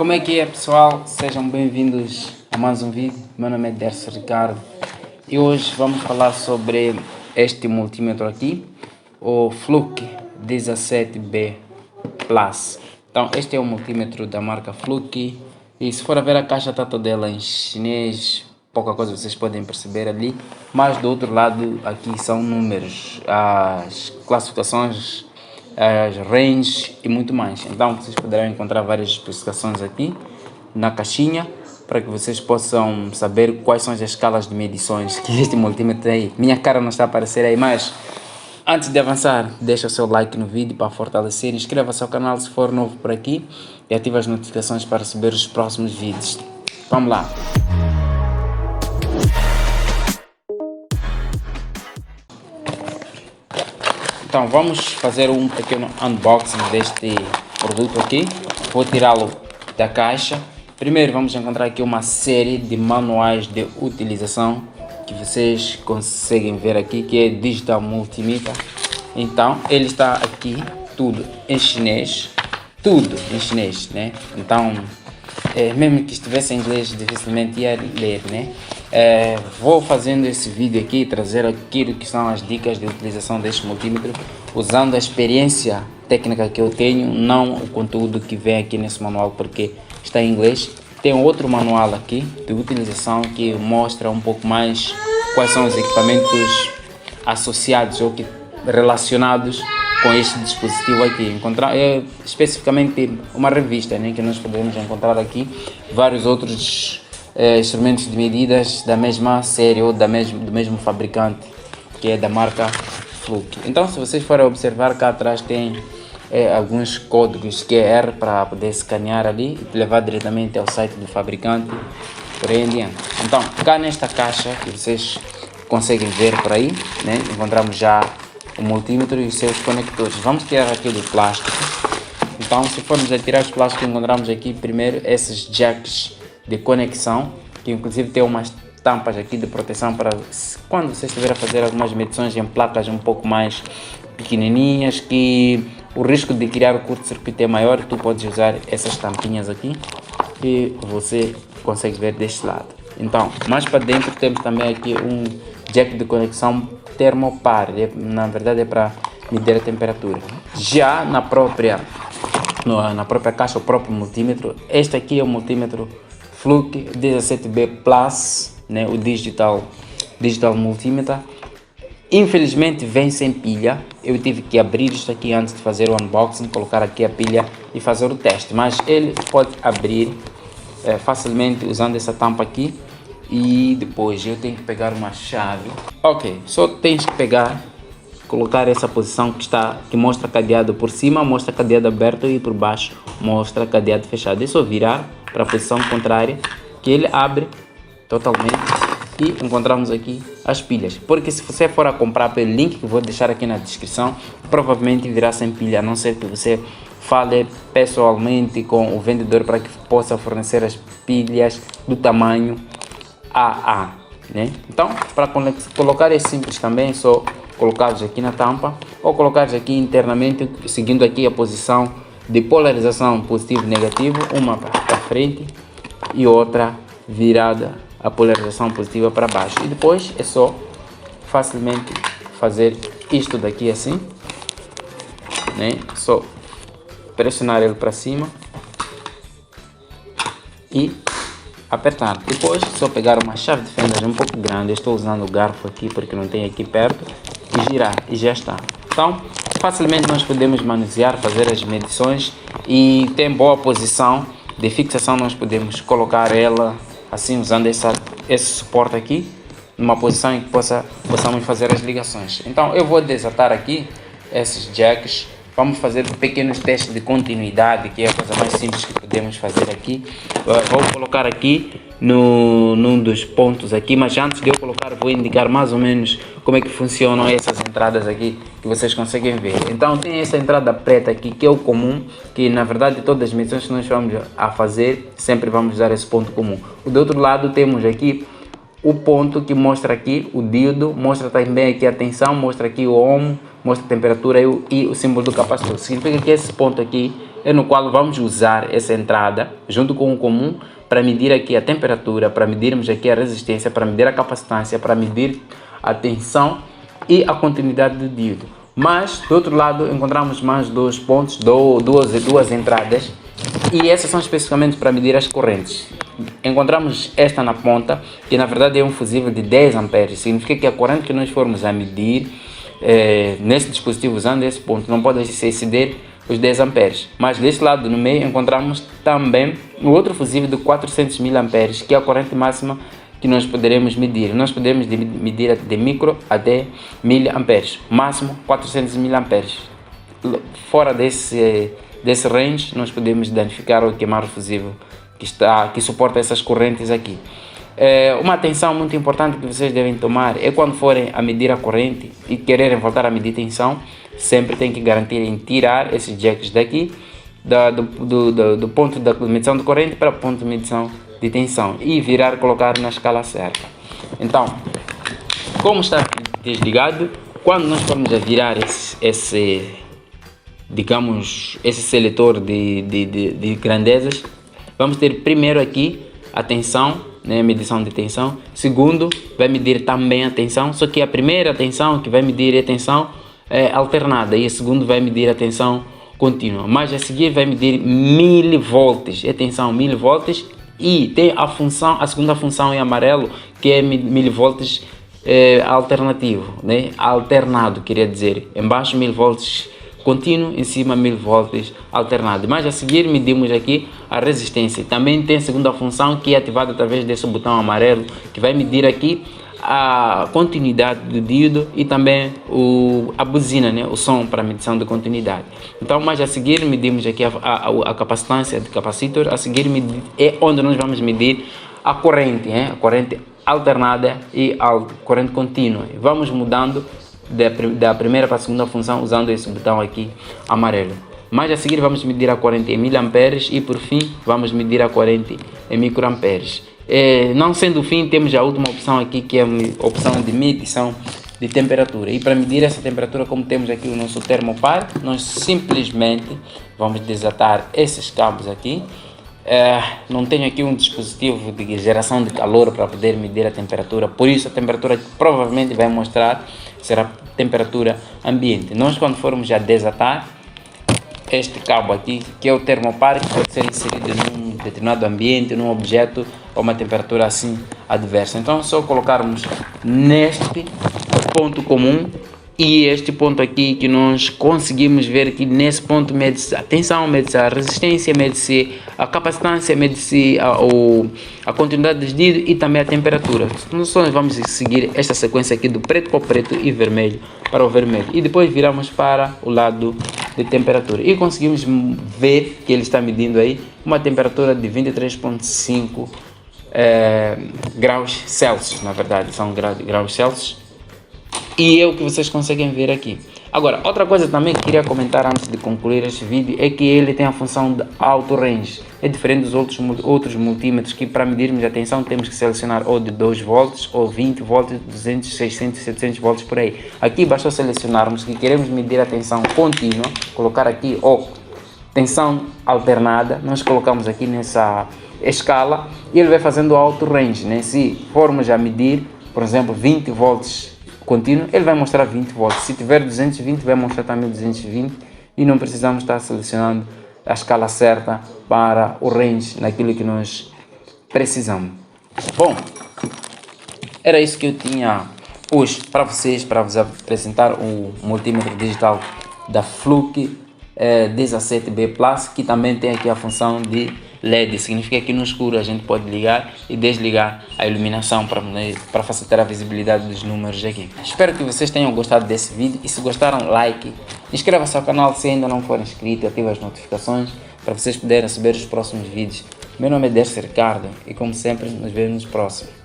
Como é que é, pessoal? Sejam bem-vindos a mais um vídeo. Meu nome é Dercio Ricardo e hoje vamos falar sobre este multímetro aqui, o Fluke 17B Plus. Então, este é o multímetro da marca Fluke e se for a ver a caixa está toda ela em chinês, pouca coisa vocês podem perceber ali, mas do outro lado aqui são números, as classificações, as ranges e muito mais. Então vocês poderão encontrar várias especificações aqui na caixinha para que vocês possam saber quais são as escalas de medições que este multímetro tem aí. Minha cara não está a aparecer aí, mas antes de avançar, deixa o seu like no vídeo para fortalecer, inscreva-se ao canal se for novo por aqui e ative as notificações para receber os próximos vídeos. Vamos lá! Então vamos fazer um pequeno unboxing deste produto aqui. Vou tirá-lo da caixa. Primeiro vamos encontrar aqui uma série de manuais de utilização que vocês conseguem ver aqui, que é Digital Multimeter. Então ele está aqui tudo em chinês, né? Então mesmo que estivesse em inglês dificilmente ia ler, né? Vou fazendo esse vídeo aqui, trazer aquilo que são as dicas de utilização deste multímetro, usando a experiência técnica que eu tenho, não o conteúdo que vem aqui nesse manual, porque está em inglês. Tem outro manual aqui de utilização que mostra um pouco mais quais são os equipamentos associados ou relacionados com este dispositivo aqui. Encontrar especificamente uma revista, né, que nós podemos encontrar aqui vários outros instrumentos de medidas da mesma série ou do mesmo fabricante, que é da marca Fluke. Então, se vocês forem observar, cá atrás tem alguns códigos QR para poder escanear ali e levar diretamente ao site do fabricante, por aí em diante. Então, cá nesta caixa que vocês conseguem ver por aí, né, encontramos já o multímetro e os seus conectores. Vamos tirar aqui do plástico. Então, se formos a tirar os plásticos, encontramos aqui primeiro esses jacks de conexão, que inclusive tem umas tampas aqui de proteção para quando você estiver a fazer algumas medições em placas um pouco mais pequenininhas, que o risco de criar o curto-circuito é maior, tu podes usar essas tampinhas aqui e você consegue ver deste lado. Então, mais para dentro temos também aqui um jack de conexão termopar, na verdade é para medir a temperatura. Já na própria caixa, o próprio multímetro, este aqui é o multímetro Fluke 17B Plus, né, o Digital Multimeter. Infelizmente vem sem pilha, eu tive que abrir isto aqui antes de fazer o unboxing, colocar aqui a pilha e fazer o teste, mas ele pode abrir facilmente usando essa tampa aqui. E depois eu tenho que pegar uma chave. Ok, só tens que pegar, colocar essa posição que mostra cadeado por cima, mostra cadeado aberto, e por baixo mostra cadeado fechado. É só virar para a posição contrária que ele abre totalmente e encontramos aqui as pilhas. Porque se você for a comprar pelo link que vou deixar aqui na descrição, provavelmente virá sem pilha, a não ser que você fale pessoalmente com o vendedor para que possa fornecer as pilhas do tamanho AA, né? Então, para colocar é simples também, é só colocar aqui na tampa ou colocar aqui internamente, seguindo aqui a posição de polarização positivo e negativo, uma para frente e outra virada a polarização positiva para baixo. E depois é só facilmente fazer isto daqui assim, né? Só pressionar ele para cima e apertar. Depois só pegar uma chave de fendas um pouco grande, eu estou usando o garfo aqui porque não tem aqui perto, e girar e já está. Então facilmente nós podemos manusear, fazer as medições, e tem boa posição de fixação. Nós podemos colocar ela assim, usando esse suporte aqui, numa posição em que possamos fazer as ligações. Então eu vou desatar aqui esses jacks. Vamos fazer pequenos testes de continuidade, que é a coisa mais simples que podemos fazer aqui. Vou colocar aqui num dos pontos aqui, mas antes de eu colocar vou indicar mais ou menos como é que funcionam essas entradas aqui que vocês conseguem ver. Então tem essa entrada preta aqui, que é o comum, que na verdade todas as medições que nós vamos a fazer sempre vamos usar esse ponto comum. Do outro lado temos aqui o ponto que mostra aqui o diodo, mostra também aqui a tensão, mostra aqui o ohm, mostra a temperatura e o símbolo do capacitor. Significa que esse ponto aqui é no qual vamos usar essa entrada junto com o comum para medir aqui a temperatura, para medirmos aqui a resistência, para medir a capacitância, para medir a tensão e a continuidade do diodo. Mas do outro lado encontramos mais dois pontos, duas entradas, e essas são especificamente para medir as correntes. Encontramos esta na ponta, que na verdade é um fusível de 10 amperes, significa que a corrente que nós formos a medir nesse dispositivo usando esse ponto não pode se exceder os 10 amperes. Mas deste lado no meio encontramos também o outro fusível de 400 mA, que é a corrente máxima que nós poderemos medir. Nós podemos medir de micro até 1000 amperes, máximo 400 mA. Fora desse range nós podemos danificar ou queimar o fusível que suporta essas correntes aqui. Uma atenção muito importante que vocês devem tomar é quando forem a medir a corrente e quererem voltar a medir tensão, sempre tem que garantir em tirar esses jacks daqui do ponto da medição de corrente para o ponto de medição de tensão e virar e colocar na escala certa. Então, como está desligado, quando nós formos a virar esse seletor de grandezas, vamos ter primeiro aqui a tensão, né, medição de tensão. Segundo, vai medir também a tensão, só que a primeira tensão que vai medir é a tensão alternada e a segunda vai medir a tensão contínua. Mas a seguir vai medir 1000 volts, é tensão 1000 volts, e tem a segunda função em amarelo, que é 1000 volts alternativo, né, alternado, queria dizer, embaixo 1000 volts contínuo, em cima 1000 volts alternado. Mas a seguir medimos aqui a resistência. Também tem a segunda função, que é ativada através desse botão amarelo, que vai medir aqui a continuidade do diodo e também a buzina, né, o som para medição de continuidade. Então, mas a seguir medimos aqui a capacitância de capacitor. A seguir é onde nós vamos medir a corrente, a corrente alternada e a corrente contínua. Vamos mudando da primeira para a segunda função usando esse botão aqui amarelo. Mas a seguir vamos medir a corrente em 1000 amperes e por fim vamos medir a corrente em microamperes. Não sendo o fim, temos a última opção aqui, que é a opção de medição de temperatura. E para medir essa temperatura, como temos aqui o nosso termopar, nós simplesmente vamos desatar esses cabos aqui. Não tenho aqui um dispositivo de geração de calor para poder medir a temperatura, por isso a temperatura que provavelmente vai mostrar será temperatura ambiente. Nós, quando formos a desatar este cabo aqui, que é o termopar, que pode ser inserido num determinado ambiente, num objeto a uma temperatura assim adversa. Então, só colocarmos neste ponto comum e este ponto aqui, que nós conseguimos ver que nesse ponto mede-se a tensão, mede-se a resistência, mede-se a capacitância, mede-se a continuidade dos diodos e também a temperatura. Nós só vamos seguir esta sequência aqui do preto para o preto e vermelho para o vermelho. E depois viramos para o lado de temperatura. E conseguimos ver que ele está medindo aí uma temperatura de 23,5 graus Celsius, na verdade, são graus Celsius. E é o que vocês conseguem ver aqui. Agora, outra coisa também que queria comentar antes de concluir este vídeo é que ele tem a função de auto range. É diferente dos outros multímetros, que para medirmos a tensão temos que selecionar ou de 2 volts, ou 20 volts, 200, 600, 700 volts por aí. Aqui basta selecionarmos que queremos medir a tensão contínua, colocar aqui ou tensão alternada, nós colocamos aqui nessa escala e ele vai fazendo o auto range, né? Se formos a medir, por exemplo, 20 volts contínuo, ele vai mostrar 20 volts. Se tiver 220, vai mostrar também 220 e não precisamos estar selecionando a escala certa para o range naquilo que nós precisamos. Bom, era isso que eu tinha hoje para vocês, para vos apresentar o multímetro digital da Fluke 17B Plus, que também tem aqui a função de LED, significa que no escuro a gente pode ligar e desligar a iluminação para facilitar a visibilidade dos números aqui. Espero que vocês tenham gostado desse vídeo e se gostaram, like, inscreva-se ao canal se ainda não for inscrito e ative as notificações para vocês poderem receber os próximos vídeos. Meu nome é Dercy Ricardo e como sempre nos vemos no próximo.